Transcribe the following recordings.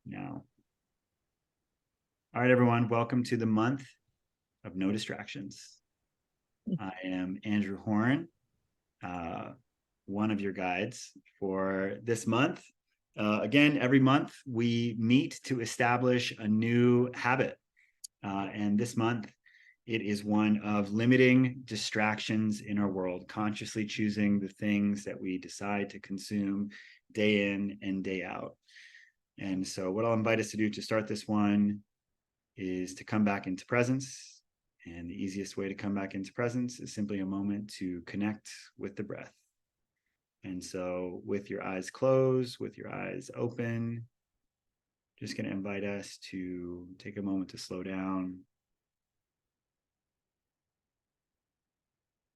now. All right, everyone, welcome to the month of no distractions. I am Andrew Horn, one of your guides for this month. Again, every month we meet to establish a new habit. And this month, it is one of limiting distractions in our world, consciously choosing the things that we decide to consume day in and day out. And so what I'll invite us to do to start this one is to come back into presence. And the easiest way to come back into presence is simply a moment to connect with the breath. And so with your eyes closed, with your eyes open, just going to invite us to take a moment to slow down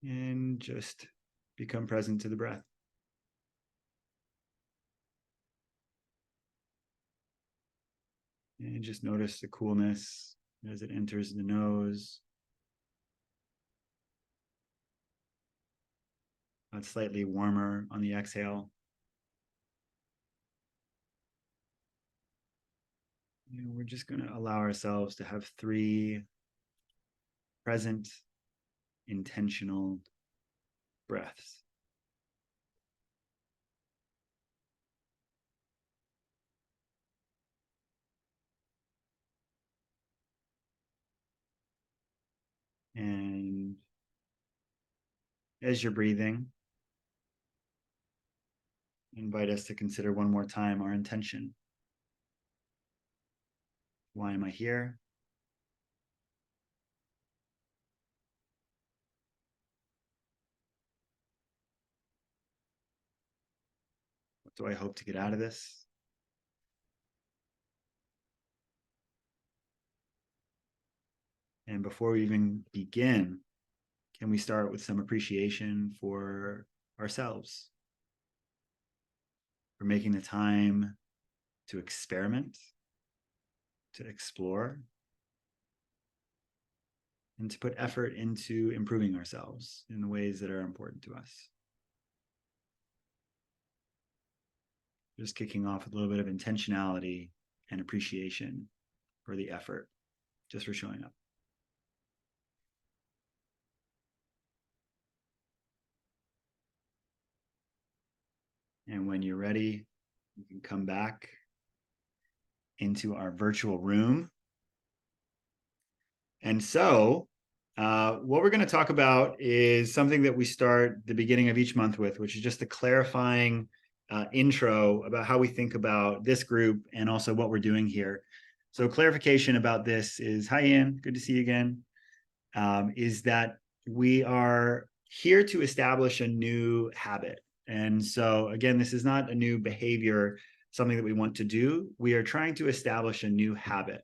and just become present to the breath. And just notice the coolness as it enters the nose. It's slightly warmer on the exhale. And we're just going to allow ourselves to have 3 present, intentional breaths. And as you're breathing, invite us to consider one more time our intention. Why am I here? What do I hope to get out of this? And before we even begin, can we start with some appreciation for ourselves, for making the time to experiment, to explore, and to put effort into improving ourselves in the ways that are important to us. Just kicking off with a little bit of intentionality and appreciation for the effort, just for showing up. And when you're ready, you can come back into our virtual room. And so what we're going to talk about is something that we start the beginning of each month with, which is just a clarifying intro about how we think about this group and also what we're doing here. So clarification about this is, hi, Ian, good to see you again, is that we are here to establish a new habit. And so again, this is not a new behavior, something that we want to do. We are trying to establish a new habit,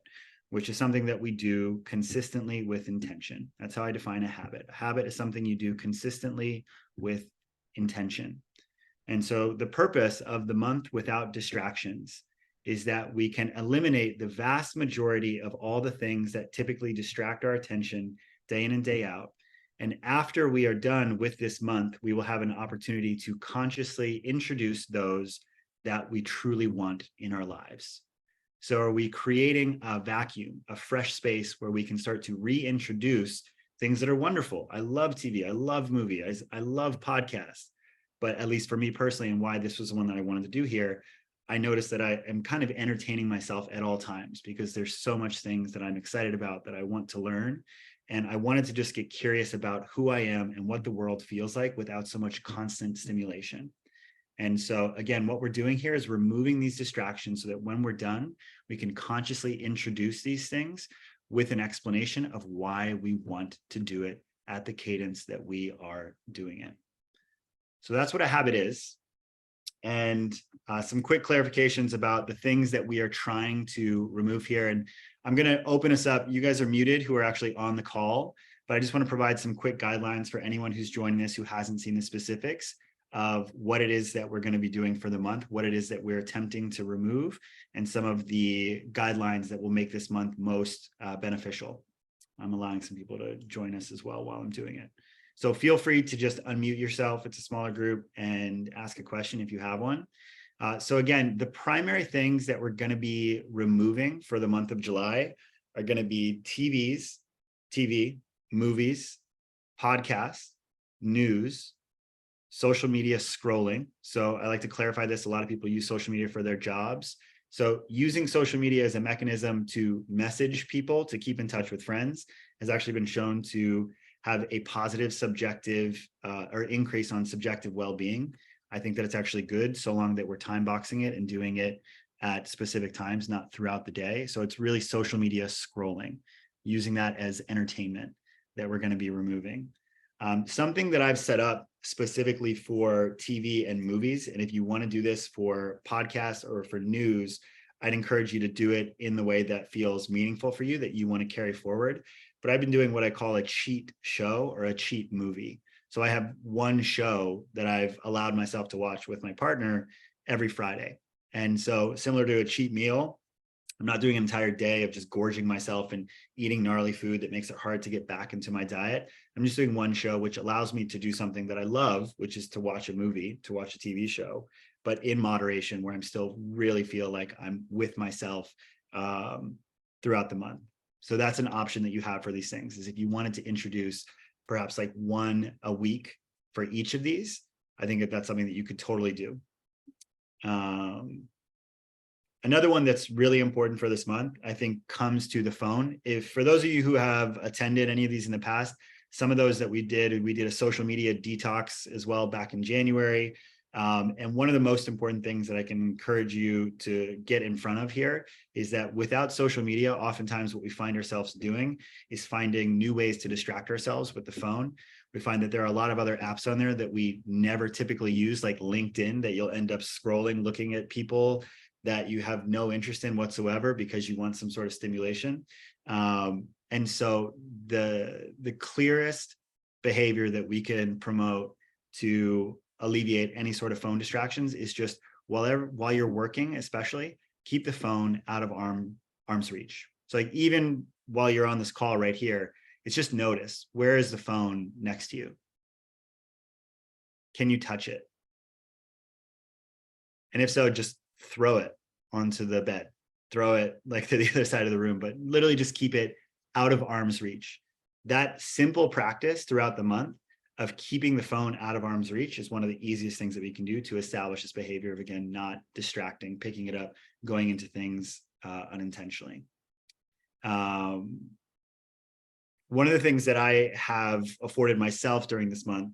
which is something that we do consistently with intention. That's how I define a habit. A habit is something you do consistently with intention. And so the purpose of the month without distractions is that we can eliminate the vast majority of all the things that typically distract our attention day in and day out. And after we are done with this month, we will have an opportunity to consciously introduce those that we truly want in our lives. So are we creating a vacuum, a fresh space where we can start to reintroduce things that are wonderful? I love TV, I love movies, I love podcasts. But at least for me personally, and why this was the one that I wanted to do here, I noticed that I am kind of entertaining myself at all times because there's so much things that I'm excited about that I want to learn. And I wanted to just get curious about who I am and what the world feels like without so much constant stimulation. And so again, what we're doing here is removing these distractions so that when we're done, we can consciously introduce these things with an explanation of why we want to do it at the cadence that we are doing it. So that's what a habit is. And some quick clarifications about the things that we are trying to remove here. And I'm going to open us up. You guys are muted who are actually on the call, but I just want to provide some quick guidelines for anyone who's joining this who hasn't seen the specifics of what it is that we're going to be doing for the month, what it is that we're attempting to remove, and some of the guidelines that will make this month most beneficial. I'm allowing some people to join us as well while I'm doing it. So feel free to just unmute yourself. It's a smaller group and ask a question if you have one. So again, the primary things that we're going to be removing for the month of July are going to be TV, movies, podcasts, news, social media scrolling. So I like to clarify this. A lot of people use social media for their jobs. So using social media as a mechanism to message people, to keep in touch with friends, has actually been shown to have a positive subjective or increase on subjective well-being. I think that it's actually good, so long that we're time boxing it and doing it at specific times, not throughout the day. So it's really social media scrolling, using that as entertainment that we're going to be removing. Something that I've set up specifically for TV and movies, and if you want to do this for podcasts or for news, I'd encourage you to do it in the way that feels meaningful for you, that you want to carry forward. But I've been doing what I call a cheat show or a cheat movie. So I have one show that I've allowed myself to watch with my partner every Friday. And so, similar to a cheat meal, I'm not doing an entire day of just gorging myself and eating gnarly food that makes it hard to get back into my diet. I'm just doing one show, which allows me to do something that I love, which is to watch a movie, to watch a TV show, but in moderation, where I'm still really feel like I'm with myself throughout the month. So that's an option that you have for these things, is if you wanted to introduce perhaps like one a week for each of these, I think that that's something that you could totally do. Another one that's really important for this month, I think, comes to the phone. If for those of you who have attended any of these in the past, some of those that we did a social media detox as well back in January. And one of the most important things that I can encourage you to get in front of here is that without social media, oftentimes what we find ourselves doing is finding new ways to distract ourselves with the phone. We find that there are a lot of other apps on there that we never typically use, like LinkedIn, that you'll end up scrolling, looking at people that you have no interest in whatsoever because you want some sort of stimulation. And so the clearest behavior that we can promote to alleviate any sort of phone distractions is just while you're working, especially, keep the phone out of arm's reach. So like even while you're on this call right here, it's just notice, where is the phone next to you? Can you touch it? And if so, just throw it onto the bed, throw it like to the other side of the room, but literally just keep it out of arm's reach. That simple practice throughout the month of keeping the phone out of arm's reach is one of the easiest things that we can do to establish this behavior of, again, not distracting, picking it up, going into things unintentionally. One of the things that I have afforded myself during this month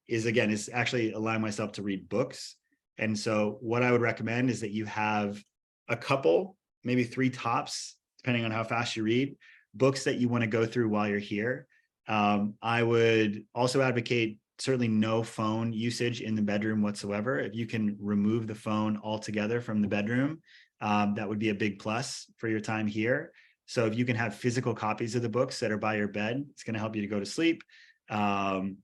is actually allowing myself to read books. And so what I would recommend is that you have a couple, maybe 3 tops, depending on how fast you read, books that you want to go through while you're here. I would also advocate certainly no phone usage in the bedroom whatsoever. If you can remove the phone altogether from the bedroom, that would be a big plus for your time here. So if you can have physical copies of the books that are by your bed, it's going to help you to go to sleep, and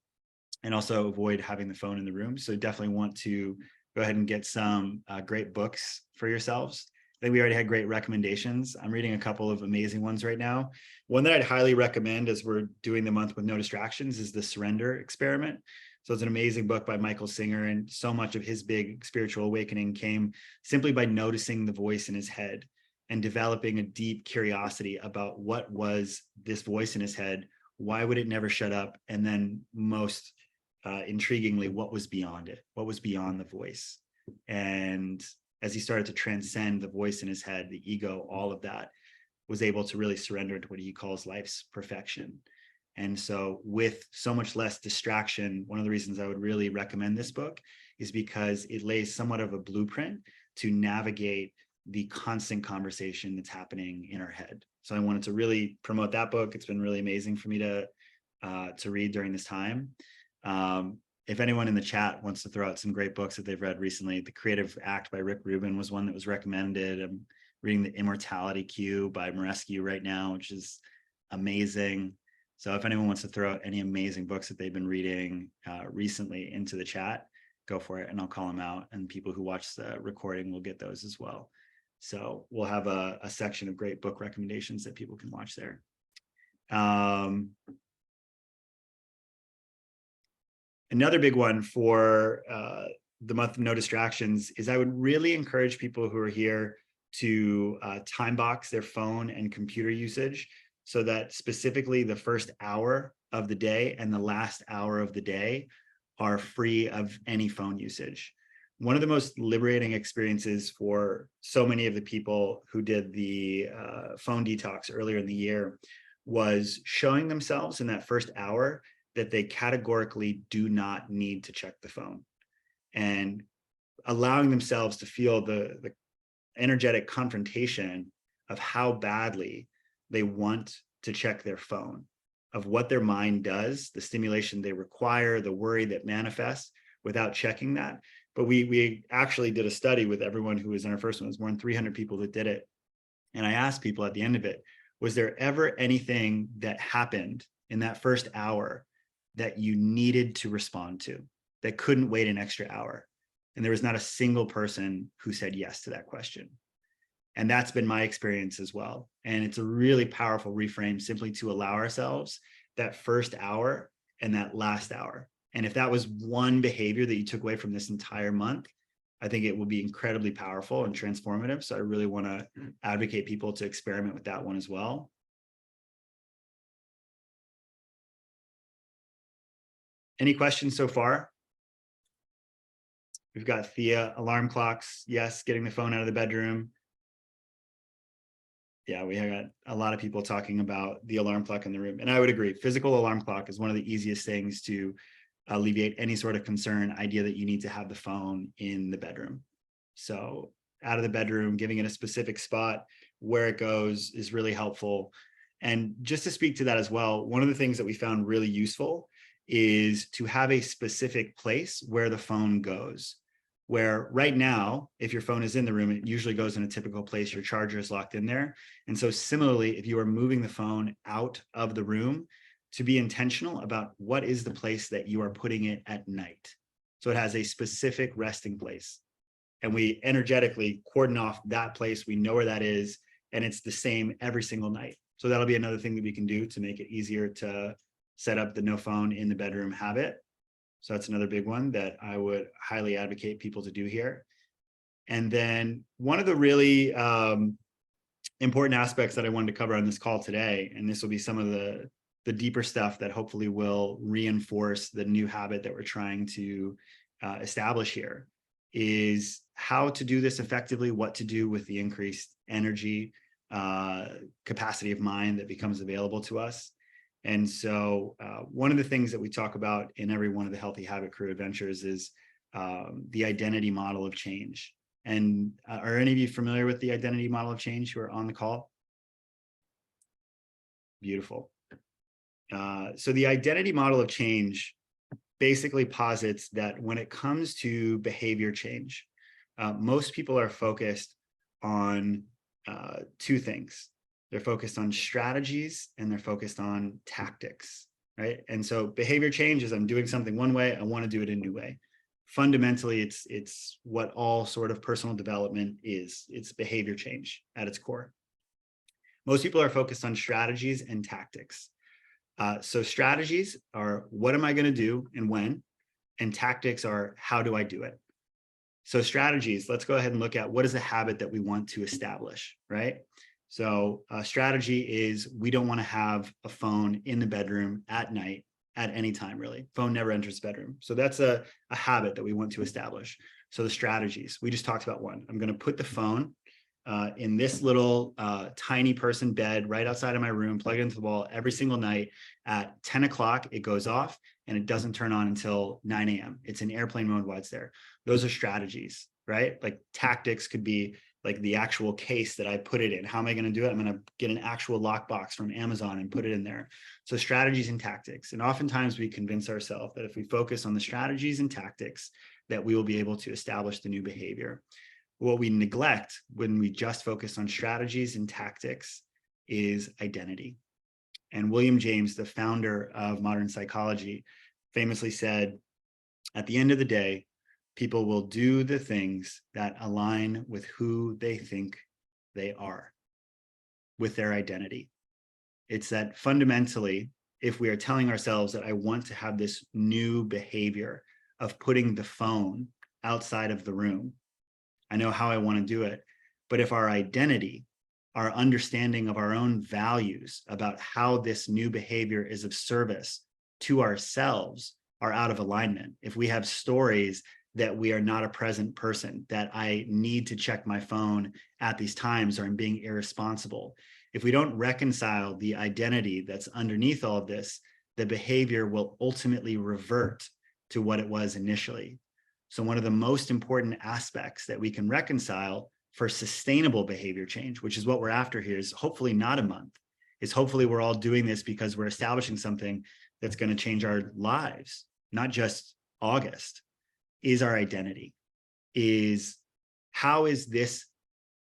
also avoid having the phone in the room. So definitely want to go ahead and get some great books for yourselves. I think we already had great recommendations. I'm reading a couple of amazing ones right now. One that I'd highly recommend as we're doing the month with no distractions is The Surrender Experiment. So it's an amazing book by Michael Singer, and so much of his big spiritual awakening came simply by noticing the voice in his head and developing a deep curiosity about what was this voice in his head, why would it never shut up, and then most intriguingly, what was beyond it, what was beyond the voice. And as he started to transcend the voice in his head, the ego, all of that, was able to really surrender to what he calls life's perfection. And so with so much less distraction, one of the reasons I would really recommend this book is because it lays somewhat of a blueprint to navigate the constant conversation that's happening in our head. So I wanted to really promote that book. It's been really amazing for me to read during this time. If anyone in the chat wants to throw out some great books that they've read recently, The Creative Act by Rick Rubin was one that was recommended. I'm reading The Immortality Cue by Morescu right now, which is amazing. So if anyone wants to throw out any amazing books that they've been reading recently into the chat, go for it, and I'll call them out, and people who watch the recording will get those as well. So we'll have a section of great book recommendations that people can watch there. Another big one for the month of no distractions is I would really encourage people who are here to time box their phone and computer usage so that specifically the first hour of the day and the last hour of the day are free of any phone usage. One of the most liberating experiences for so many of the people who did the phone detox earlier in the year was showing themselves in that first hour that they categorically do not need to check the phone, and allowing themselves to feel the energetic confrontation of how badly they want to check their phone, of what their mind does, the stimulation they require, the worry that manifests without checking that. But we actually did a study with everyone who was in our first one. It was more than 300 people that did it. And I asked people at the end of it, was there ever anything that happened in that first hour that you needed to respond to, that couldn't wait an extra hour? And there was not a single person who said yes to that question. And that's been my experience as well. And it's a really powerful reframe simply to allow ourselves that first hour and that last hour. And if that was one behavior that you took away from this entire month, I think it will be incredibly powerful and transformative. So I really want to advocate people to experiment with that one as well. Any questions so far? We've got Thea, alarm clocks. Yes, getting the phone out of the bedroom. Yeah, we got a lot of people talking about the alarm clock in the room. And I would agree, physical alarm clock is one of the easiest things to alleviate any sort of concern, idea that you need to have the phone in the bedroom. So out of the bedroom, giving it a specific spot where it goes is really helpful. And just to speak to that as well, one of the things that we found really useful is to have a specific place where the phone goes. Where right now, if your phone is in the room, it usually goes in a typical place, your charger is locked in there. And so similarly, if you are moving the phone out of the room, to be intentional about what is the place that you are putting it at night. So it has a specific resting place. And we energetically cordon off that place. We know where that is, and it's the same every single night. So that'll be another thing that we can do to make it easier to set up the no phone in the bedroom habit. So that's another big one that I would highly advocate people to do here. And then one of the really important aspects that I wanted to cover on this call today, and this will be some of the deeper stuff that hopefully will reinforce the new habit that we're trying to establish here, is how to do this effectively, what to do with the increased energy, capacity of mind that becomes available to us. And so one of the things that we talk about in every one of the Healthy Habit Crew adventures is the identity model of change. And are any of you familiar with the identity model of change who are on the call? Beautiful. So the identity model of change basically posits that when it comes to behavior change, most people are focused on two things. They're focused on strategies and they're focused on tactics, right? And so behavior change is I'm doing something one way, I want to do it a new way. Fundamentally, it's what all sort of personal development is. It's behavior change at its core. Most people are focused on strategies and tactics. So strategies are what am I going to do and when, and tactics are how do I do it. So strategies, let's go ahead and look at what is a habit that we want to establish, right? So strategy is we don't want to have a phone in the bedroom at night at any time, really. Phone never enters the bedroom. So that's a habit that we want to establish. So the strategies, we just talked about one. I'm going to put the phone in this little tiny person bed right outside of my room, plug it into the wall every single night at 10 o'clock, it goes off and it doesn't turn on until 9 a.m. It's in airplane mode while it's there. Those are strategies, right? Like tactics could be like the actual case that I put it in. How am I going to do it? I'm going to get an actual lockbox from Amazon and put it in there. So strategies and tactics. And oftentimes we convince ourselves that if we focus on the strategies and tactics, that we will be able to establish the new behavior. What we neglect when we just focus on strategies and tactics is identity. And William James, the founder of modern psychology, famously said, at the end of the day, people will do the things that align with who they think they are, with their identity. It's that fundamentally, if we are telling ourselves that I want to have this new behavior of putting the phone outside of the room. I know how I want to do it. But if our identity, our understanding of our own values about how this new behavior is of service to ourselves are out of alignment, if we have stories that we are not a present person, that I need to check my phone at these times, or I'm being irresponsible, if we don't reconcile the identity that's underneath all of this, the behavior will ultimately revert to what it was initially. So one of the most important aspects that we can reconcile for sustainable behavior change, which is what we're after here, is hopefully not a month, is hopefully we're all doing this because we're establishing something that's going to change our lives, not just August, is our identity, is how is this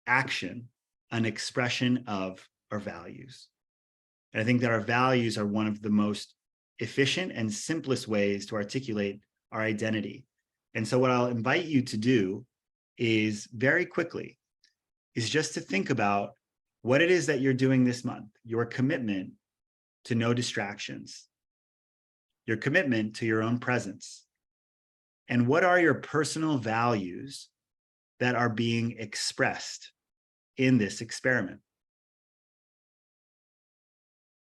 action an expression of our values? And I think that our values are one of the most efficient and simplest ways to articulate our identity. And so what I'll invite you to do is very quickly is just to think about what it is that you're doing this month, your commitment to no distractions, your commitment to your own presence, and what are your personal values that are being expressed in this experiment?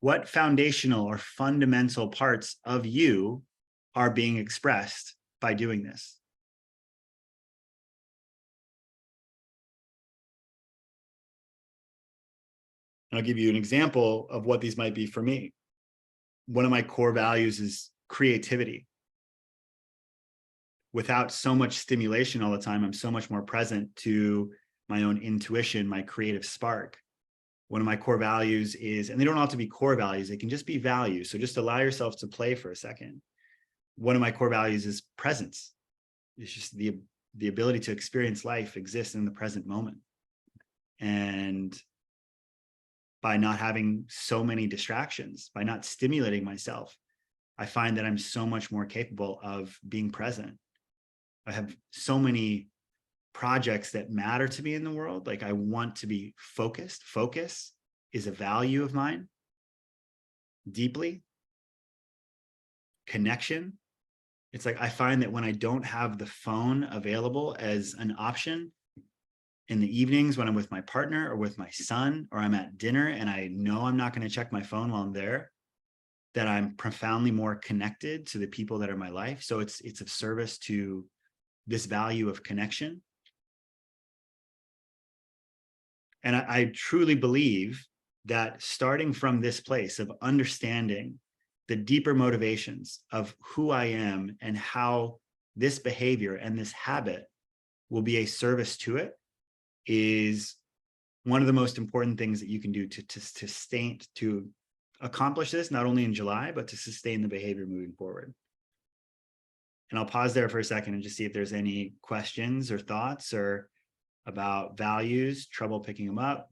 What foundational or fundamental parts of you are being expressed by doing this? And I'll give you an example of what these might be for me. One of my core values is creativity. Without so much stimulation all the time, I'm so much more present to my own intuition, my creative spark. One of my core values is, and they don't have to be core values, they can just be values. So just allow yourself to play for a second. One of my core values is presence. It's just the ability to experience life exists in the present moment. And by not having so many distractions, by not stimulating myself, I find that I'm so much more capable of being present. I have so many projects that matter to me in the world. Like I want to be focused. Focus is a value of mine. Deeply. Connection. It's like I find that when I don't have the phone available as an option in the evenings when I'm with my partner or with my son, or I'm at dinner and I know I'm not going to check my phone while I'm there, that I'm profoundly more connected to the people that are in my life. So it's of service to this value of connection. And I truly believe that starting from this place of understanding the deeper motivations of who I am and how this behavior and this habit will be a service to it is one of the most important things that you can do to accomplish this, not only in July, but to sustain the behavior moving forward. And I'll pause there for a second and just see if there's any questions or thoughts or about values, trouble picking them up.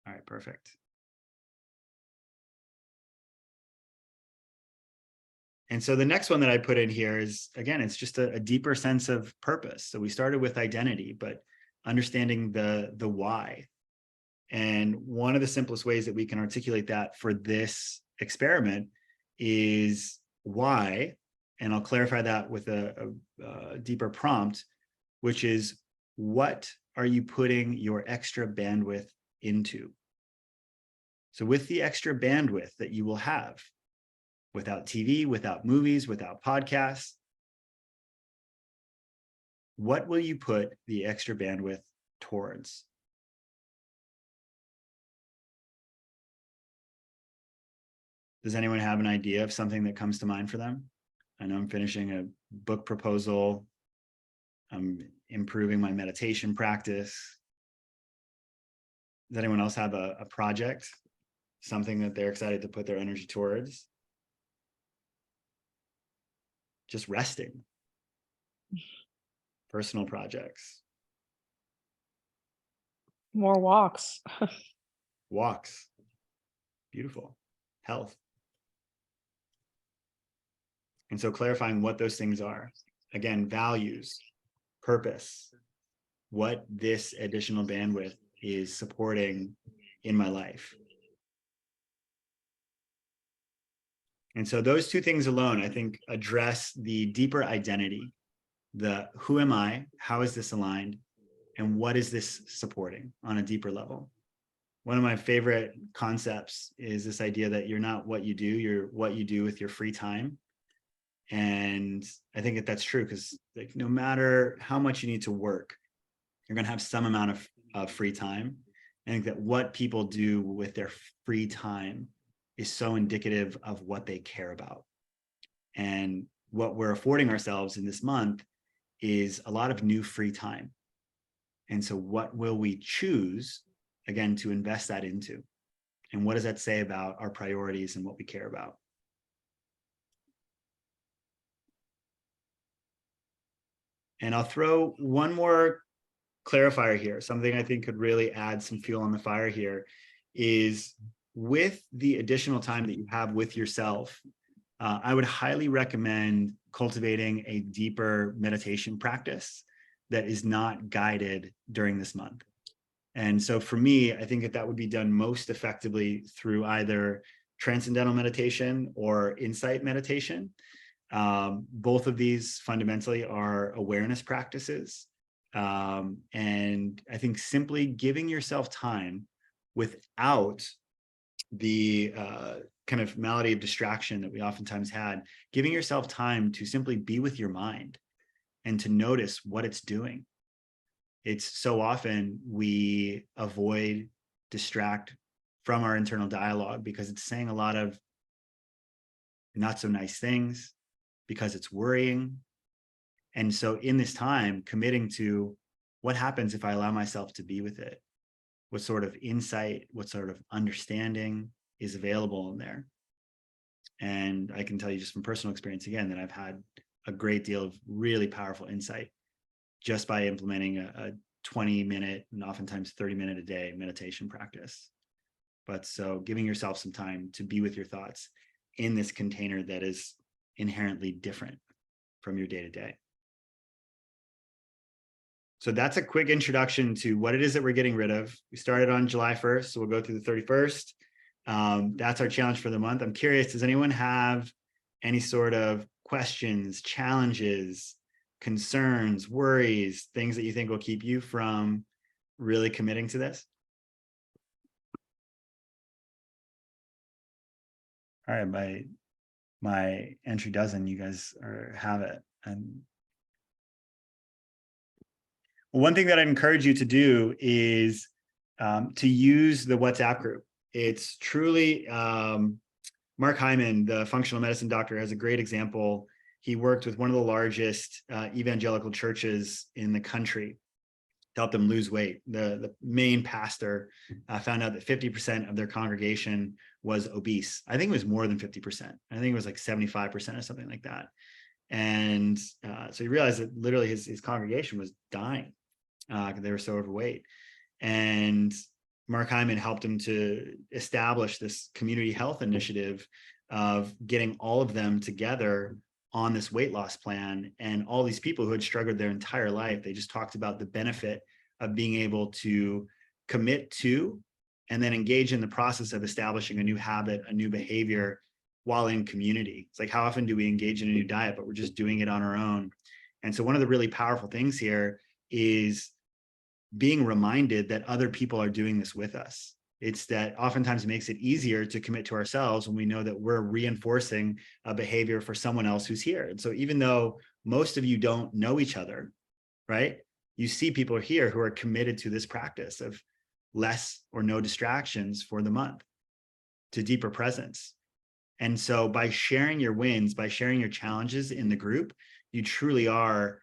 All right, perfect. And so the next one that I put in here is, again, it's just a deeper sense of purpose. So we started with identity, but understanding the why. And one of the simplest ways that we can articulate that for this experiment is why, and I'll clarify that with a deeper prompt, which is what are you putting your extra bandwidth into? So with the extra bandwidth that you will have, without TV, without movies, without podcasts, what will you put the extra bandwidth towards? Does anyone have an idea of something that comes to mind for them? I know I'm finishing a book proposal. I'm improving my meditation practice. Does anyone else have a project, something that they're excited to put their energy towards? Just resting. Personal projects. More walks. Walks. Beautiful. Health. And so clarifying what those things are. Again, values, purpose, what this additional bandwidth is supporting in my life. And so those two things alone, I think, address the deeper identity, the who am I, how is this aligned, and what is this supporting on a deeper level. One of my favorite concepts is this idea that you're not what you do, you're what you do with your free time. And I think that that's true, because like no matter how much you need to work, you're going to have some amount of free time. I think that what people do with their free time is so indicative of what they care about. And what we're affording ourselves in this month is a lot of new free time. And so what will we choose, again, to invest that into? And what does that say about our priorities and what we care about? And I'll throw one more clarifier here. Something I think could really add some fuel on the fire here is, with the additional time that you have with yourself, I would highly recommend cultivating a deeper meditation practice that is not guided during this month. And so for me, I think that that would be done most effectively through either transcendental meditation or insight meditation. Both of these fundamentally are awareness practices. And I think simply giving yourself time without the kind of malady of distraction that we oftentimes had, giving yourself time to simply be with your mind and to notice what it's doing. It's so often we avoid, distract from our internal dialogue because it's saying a lot of not so nice things, because it's worrying. And so in this time, committing to what happens if I allow myself to be with it, what sort of insight, what sort of understanding is available in there. And I can tell you just from personal experience, again, that I've had a great deal of really powerful insight just by implementing a 20-minute and oftentimes 30-minute a day meditation practice. But so giving yourself some time to be with your thoughts in this container that is inherently different from your day-to-day. So that's a quick introduction to what it is that we're getting rid of. We started on July 1st, so we'll go through the 31st. That's our challenge for the month. I'm curious, does anyone have any sort of questions, challenges, concerns, worries, things that you think will keep you from really committing to this? All right, my entry dozen, you guys have it. And one thing that I'd encourage you to do is to use the WhatsApp group. It's truly, Mark Hyman, the functional medicine doctor, has a great example. He worked with one of the largest evangelical churches in the country to help them lose weight. The main pastor found out that 50% of their congregation was obese. I think it was more than 50%. I think it was like 75% or something like that. And so he realized that literally his congregation was dying because they were so overweight. And Mark Hyman helped him to establish this community health initiative of getting all of them together on this weight loss plan. And all these people who had struggled their entire life, they just talked about the benefit of being able to commit to and then engage in the process of establishing a new habit, a new behavior while in community. It's like, how often do we engage in a new diet, but we're just doing it on our own? And so one of the really powerful things here is being reminded that other people are doing this with us. It's that oftentimes makes it easier to commit to ourselves when we know that we're reinforcing a behavior for someone else who's here. And so even though most of you don't know each other, right? You see people here who are committed to this practice of less or no distractions for the month, to deeper presence. And so by sharing your wins, by sharing your challenges in the group, you truly are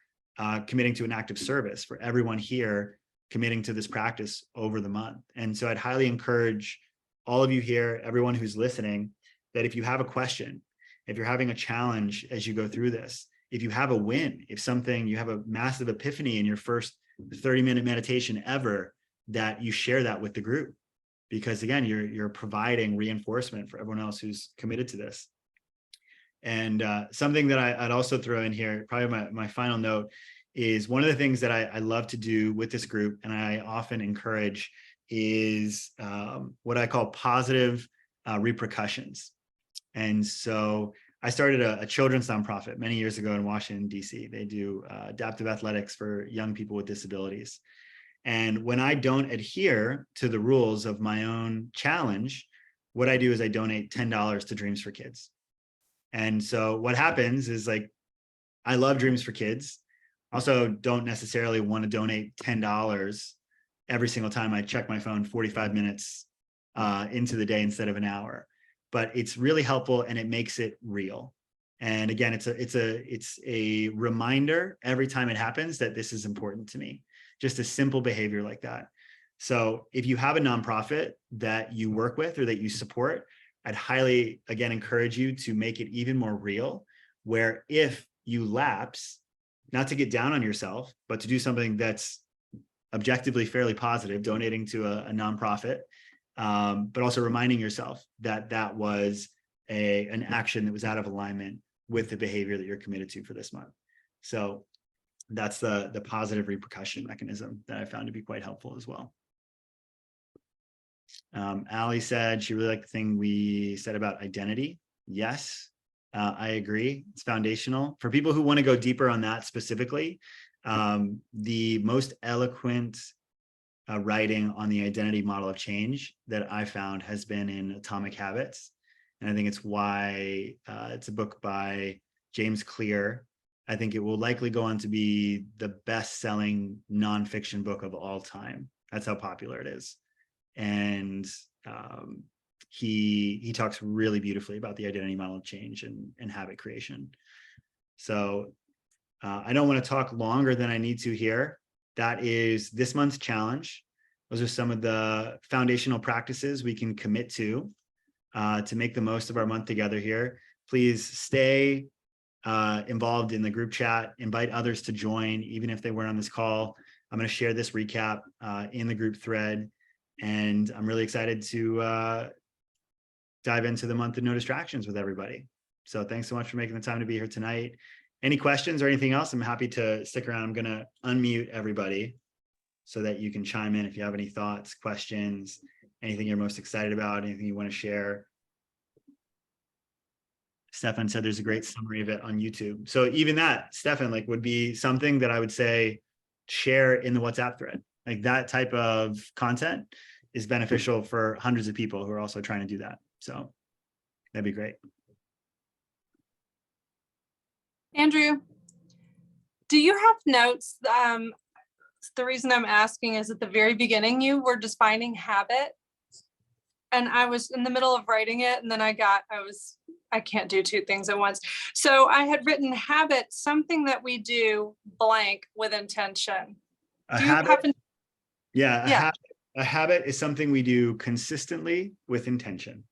committing to an act of service for everyone here, committing to this practice over the month. And so I'd highly encourage all of you here, everyone who's listening, that if you have a question, if you're having a challenge as you go through this, if you have a win, if something, you have a massive epiphany in your first 30-minute meditation ever, that you share that with the group. Because again, you're providing reinforcement for everyone else who's committed to this. And something that I'd also throw in here, probably my final note, is one of the things that I love to do with this group, and I often encourage, is what I call positive repercussions. And so I started a children's nonprofit many years ago in Washington, D.C. They do adaptive athletics for young people with disabilities. And when I don't adhere to the rules of my own challenge, what I do is I donate $10 to Dreams for Kids. And so what happens is, like, I love Dreams for Kids. Also don't necessarily want to donate $10 every single time I check my phone 45 minutes into the day instead of an hour. But it's really helpful and it makes it real. And again, it's a reminder every time it happens that this is important to me. Just a simple behavior like that. So if you have a nonprofit that you work with or that you support, I'd highly, again, encourage you to make it even more real, where if you lapse, not to get down on yourself, but to do something that's objectively fairly positive, donating to a nonprofit, but also reminding yourself that that was an action that was out of alignment with the behavior that you're committed to for this month. So that's the positive repercussion mechanism that I found to be quite helpful as well. Allie said she really liked the thing we said about identity. Yes, I agree. It's foundational. For people who want to go deeper on that specifically, the most eloquent writing on the identity model of change that I found has been in Atomic Habits. And I think it's why it's a book by James Clear. I think it will likely go on to be the best-selling nonfiction book of all time. That's how popular it is. And he talks really beautifully about the identity model of change and habit creation. So I don't want to talk longer than I need to here. That is this month's challenge. Those are some of the foundational practices we can commit to make the most of our month together here. Please stay involved in the group chat, invite others to join, even if they weren't on this call. I'm going to share this recap in the group thread, and I'm really excited to dive into the month of no distractions with everybody. So thanks so much for making the time to be here tonight. Any questions or anything else? I'm happy to stick around. I'm going to unmute everybody so that you can chime in if you have any thoughts, questions, anything you're most excited about, anything you want to share. Stefan said there's a great summary of it on YouTube. So even that, Stefan, like, would be something that I would say share in the WhatsApp thread. Like, that type of content is beneficial for hundreds of people who are also trying to do that. So that'd be great. Andrew, do you have notes? The reason I'm asking is at the very beginning, you were defining habit, and I was in the middle of writing it, and then I can't do two things at once. So I had written habit, something that we do blank with intention. A habit is something we do consistently with intention.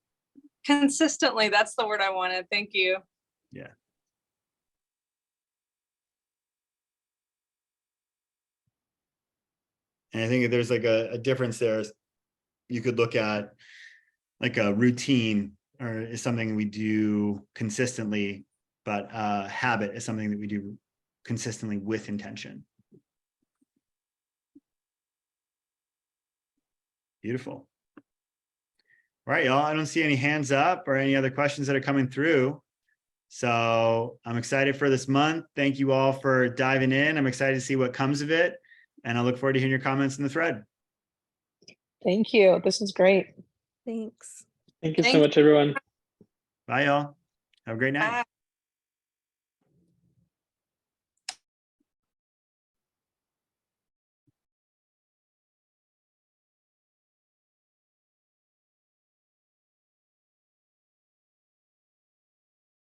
Consistently, that's the word I wanted. Thank you. Yeah. And I think there's like a difference there. You could look at like a routine, or is something we do consistently, but habit is something that we do consistently with intention. Beautiful. All right, y'all. I don't see any hands up or any other questions that are coming through. So I'm excited for this month. Thank you all for diving in. I'm excited to see what comes of it. And I look forward to hearing your comments in the thread. Thank you. This is great. Thanks. Thank you so much, everyone. Bye, y'all. Have a great night. Bye.